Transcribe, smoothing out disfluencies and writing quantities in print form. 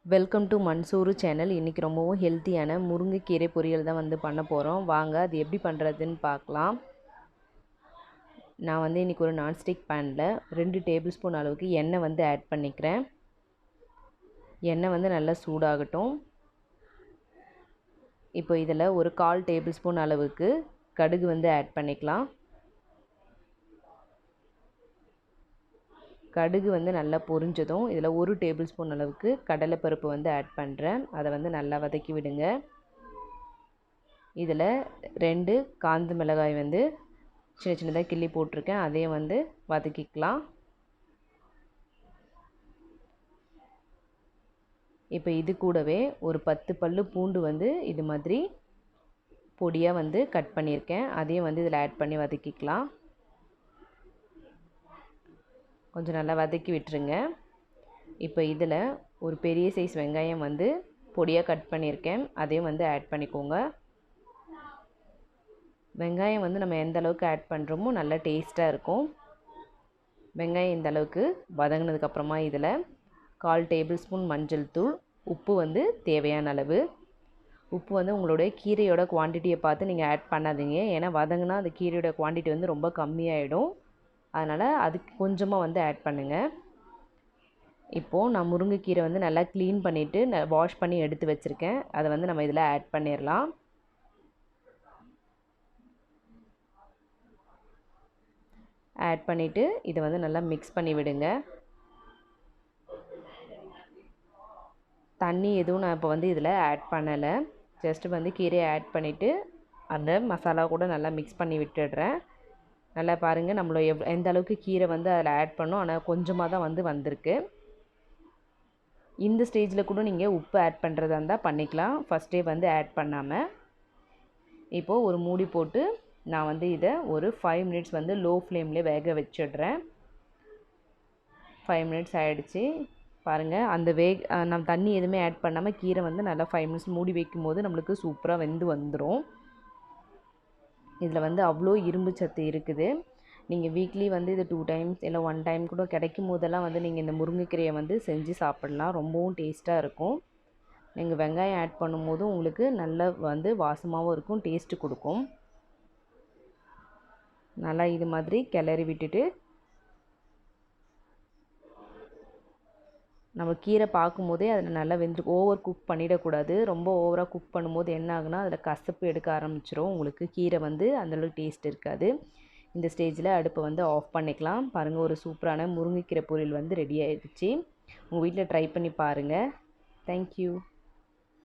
Welcome to மன்சூரு channel. இன்றைக்கி ரொம்பவும் ஹெல்த்தியான முருங்கை கீரை பொரியல் தான் பண்ண போகிறோம். வாங்க அது எப்படி பண்ணுறதுன்னு பார்க்கலாம். நான் இன்றைக்கி ஒரு நான்ஸ்டிக் பேனில் 2 டேபிள் ஸ்பூன் அளவுக்கு எண்ணெய் ஆட் பண்ணிக்கிறேன். எண்ணெய் நல்லா சூடாகட்டும். இப்போ இதில் ஒரு 1/4 டேபிள் ஸ்பூன் அளவுக்கு கடுகு ஆட் பண்ணிக்கலாம். கடுகு நல்லா பொரிஞ்சதும் இதில் 1 டேபிள் ஸ்பூன் அளவுக்கு கடலைப்பருப்பு ஆட் பண்ணுறேன். அதை நல்லா வதக்கி விடுங்க. இதில் 2 காய்ந்த மிளகாய் சின்ன சின்னதாக கிள்ளி போட்டிருக்கேன். அதையும் வதக்கிக்கலாம். இப்போ இது கூடவே ஒரு 10 பல்லு பூண்டு இது மாதிரி பொடியாக கட் பண்ணியிருக்கேன். அதையும் இதில் ஆட் பண்ணி வதக்கிக்கலாம். கொஞ்சம் நல்லா வதக்கி விட்டுருங்க. இப்போ இதில் ஒரு பெரிய சைஸ் வெங்காயம் பொடியாக கட் பண்ணியிருக்கேன். அதையும் ஆட் பண்ணிக்கோங்க. வெங்காயம் நம்ம எந்த அளவுக்கு ஆட் பண்ணுறோமோ நல்லா டேஸ்ட்டாக இருக்கும். வெங்காயம் இந்த அளவுக்கு வதங்கினதுக்கப்புறமா இதில் 1/4 டேபிள் ஸ்பூன் மஞ்சள் தூள், உப்பு தேவையான அளவு. உப்பு உங்களுடைய கீரையோட குவான்டிட்டியை பார்த்து நீங்கள் ஆட் பண்ணாதீங்க. ஏன்னா வதங்கினா அந்த கீரையோட குவான்டிட்டி ரொம்ப கம்மியாயிடும். அதனால் அதுக்கு கொஞ்சமாக ஆட் பண்ணுங்கள். இப்போது நான் முருங்கைக்கீரை நல்லா க்ளீன் பண்ணிவிட்டு வாஷ் பண்ணி எடுத்து வச்சுருக்கேன். அதை நம்ம இதில் ஆட் பண்ணிடலாம். ஆட் பண்ணிவிட்டு இதை நல்லா மிக்ஸ் பண்ணி விடுங்க. தண்ணி எதுவும் நான் இப்போ இதில் ஆட் பண்ணலை. ஜஸ்ட்டு கீரையை ஆட் பண்ணிவிட்டு அந்த மசாலா கூட நல்லா மிக்ஸ் பண்ணி விட்டுடுறேன். நல்லா பாருங்கள், நம்மள எந்த அளவுக்கு கீரை அதில் ஆட் பண்ணோம். ஆனால் கொஞ்சமாக தான் வந்திருக்கு. இந்த ஸ்டேஜில் கூட நீங்கள் உப்பு ஆட் பண்ணுறதா இருந்தால் பண்ணிக்கலாம், ஃபஸ்ட்டே ஆட் பண்ணாமல். இப்போது ஒரு மூடி போட்டு நான் இதை ஒரு 5 மினிட்ஸ் லோ ஃப்ளேம்லேயே வேக வச்சிடுறேன். 5 மினிட்ஸ் ஆகிடுச்சு. பாருங்கள், அந்த நம்ம தண்ணி எதுவுமே ஆட் பண்ணாமல் கீரை நல்லா 5 மினிட்ஸ் மூடி வைக்கும் போது நம்மளுக்கு சூப்பராக வந்துடும். இதில் அவ்வளோ இரும்பு சத்து இருக்குது. நீங்கள் வீக்லி இது 2 டைம்ஸ் இல்லை 1 டைம் கூட கிடைக்கும் போதெல்லாம் நீங்கள் இந்த முருங்கைக்கீரையை செஞ்சு சாப்பிட்லாம். ரொம்பவும் டேஸ்ட்டாக இருக்கும். நீங்கள் வெங்காயம் ஆட் பண்ணும்போது உங்களுக்கு நல்ல வாசமாகவும் இருக்கும், டேஸ்ட்டு கொடுக்கும். நல்லா இது மாதிரி கிளறி விட்டுட்டு நம்ம கீரை பார்க்கும்போதே அதில் நல்லா ஓவர் குக் பண்ணிடக்கூடாது. ரொம்ப ஓவராக குக் பண்ணும்போது என்ன ஆகுனா அதில் கசப்பு எடுக்க ஆரம்பிச்சிடும். உங்களுக்கு கீரை அந்தளவுக்கு டேஸ்ட் இருக்காது. இந்த ஸ்டேஜில் அடுப்பை ஆஃப் பண்ணிக்கலாம். பாருங்கள், ஒரு சூப்பரான முருங்கைக்கீரை பொரியல் ரெடி ஆகிடுச்சு. உங்கள் வீட்டில் ட்ரை பண்ணி பாருங்கள். தேங்க்யூ.